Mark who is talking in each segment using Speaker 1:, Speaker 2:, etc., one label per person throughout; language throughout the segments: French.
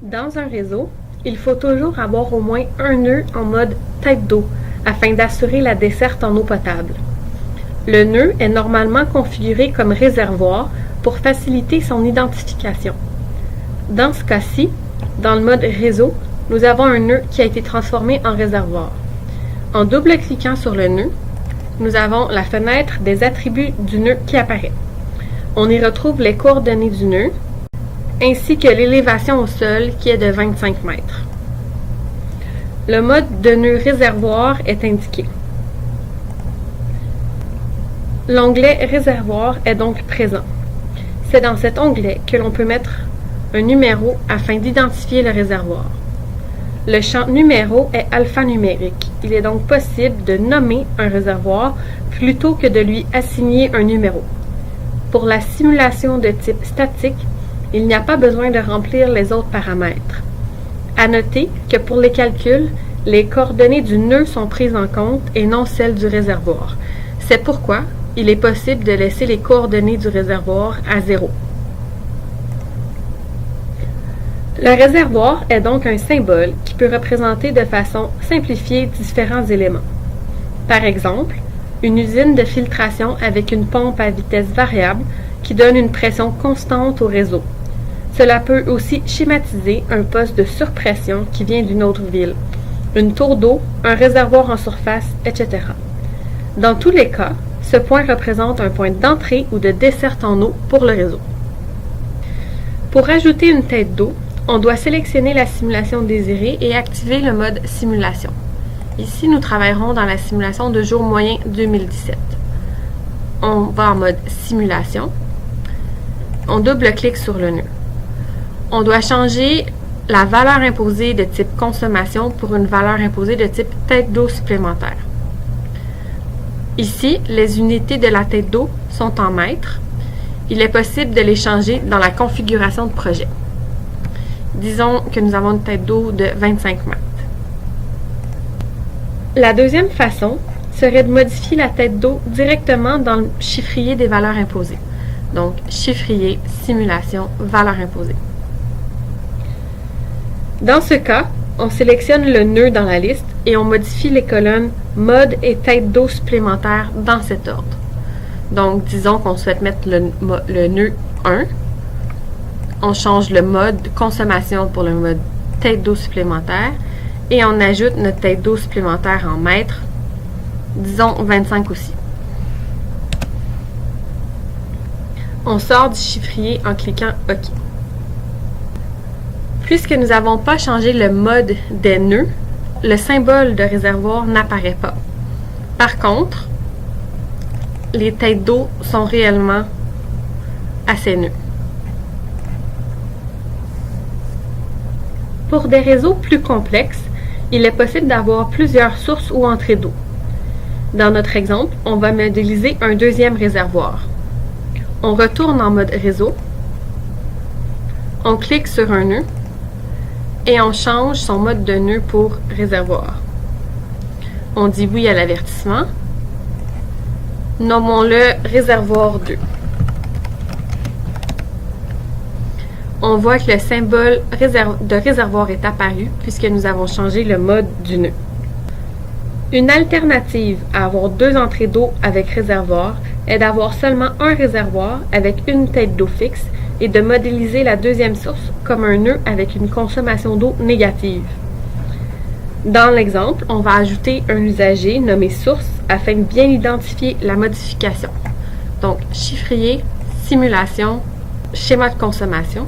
Speaker 1: Dans un réseau, il faut toujours avoir au moins un nœud en mode tête d'eau afin d'assurer la desserte en eau potable. Le nœud est normalement configuré comme réservoir pour faciliter son identification. Dans ce cas-ci, dans le mode réseau, nous avons un nœud qui a été transformé en réservoir. En double-cliquant sur le nœud, nous avons la fenêtre des attributs du nœud qui apparaît. On y retrouve les coordonnées du nœud, ainsi que l'élévation au sol qui est de 25 mètres. Le mode de nœud réservoir est indiqué. L'onglet réservoir est donc présent. C'est dans cet onglet que l'on peut mettre un numéro afin d'identifier le réservoir. Le champ numéro est alphanumérique. Il est donc possible de nommer un réservoir plutôt que de lui assigner un numéro. Pour la simulation de type statique, il n'y a pas besoin de remplir les autres paramètres. À noter que pour les calculs, les coordonnées du nœud sont prises en compte et non celles du réservoir. C'est pourquoi il est possible de laisser les coordonnées du réservoir à 0. Le réservoir est donc un symbole qui peut représenter de façon simplifiée différents éléments. Par exemple, une usine de filtration avec une pompe à vitesse variable qui donne une pression constante au réseau. Cela peut aussi schématiser un poste de surpression qui vient d'une autre ville, une tour d'eau, un réservoir en surface, etc. Dans tous les cas, ce point représente un point d'entrée ou de desserte en eau pour le réseau. Pour ajouter une tête d'eau, on doit sélectionner la simulation désirée et activer le mode simulation. Ici, nous travaillerons dans la simulation de jour moyen 2017. On va en mode simulation. On double-clique sur le nœud. On doit changer la valeur imposée de type consommation pour une valeur imposée de type tête d'eau supplémentaire. Ici, les unités de la tête d'eau sont en mètres. Il est possible de les changer dans la configuration de projet. Disons que nous avons une tête d'eau de 25 mètres. La deuxième façon serait de modifier la tête d'eau directement dans le chiffrier des valeurs imposées. Donc, chiffrier, simulation, valeur imposée. Dans ce cas, on sélectionne le nœud dans la liste et on modifie les colonnes mode et tête d'eau supplémentaire dans cet ordre. Donc, disons qu'on souhaite mettre le nœud 1. On change le mode consommation pour le mode tête d'eau supplémentaire et on ajoute notre tête d'eau supplémentaire en mètres, disons 25 aussi. On sort du chiffrier en cliquant OK. Puisque nous n'avons pas changé le mode des nœuds, le symbole de réservoir n'apparaît pas. Par contre, les têtes d'eau sont réellement à ces nœuds. Pour des réseaux plus complexes, il est possible d'avoir plusieurs sources ou entrées d'eau. Dans notre exemple, on va modéliser un deuxième réservoir. On retourne en mode réseau, on clique sur un nœud et on change son mode de nœud pour réservoir. On dit oui à l'avertissement. Nommons-le réservoir 2. On voit que le symbole de réservoir est apparu puisque nous avons changé le mode du nœud. Une alternative à avoir deux entrées d'eau avec réservoir est d'avoir seulement un réservoir avec une tête d'eau fixe et de modéliser la deuxième source comme un nœud avec une consommation d'eau négative. Dans l'exemple, on va ajouter un usager nommé source afin de bien identifier la modification. Donc, chiffrier, simulation, schéma de consommation.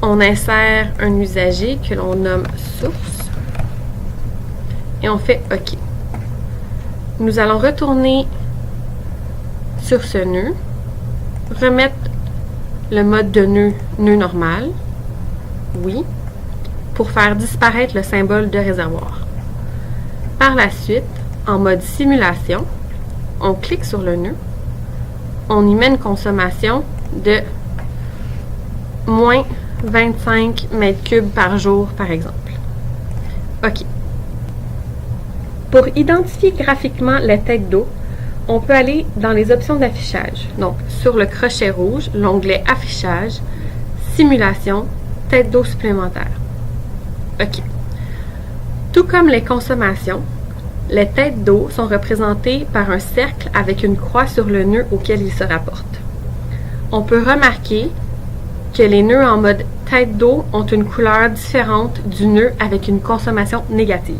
Speaker 1: On insère un usager que l'on nomme source et on fait OK. Nous allons retourner sur ce nœud, remettre le mode de nœud normal, oui, pour faire disparaître le symbole de réservoir. Par la suite, en mode simulation, on clique sur le nœud, on y met une consommation de moins 25 mètres cubes par jour, par exemple. OK. Pour identifier graphiquement les têtes d'eau, on peut aller dans les options d'affichage. Donc, sur le crochet rouge, l'onglet Affichage, simulation, tête d'eau supplémentaire. OK. Tout comme les consommations, les têtes d'eau sont représentées par un cercle avec une croix sur le nœud auquel ils se rapportent. On peut remarquer que les nœuds en mode tête d'eau ont une couleur différente du nœud avec une consommation négative.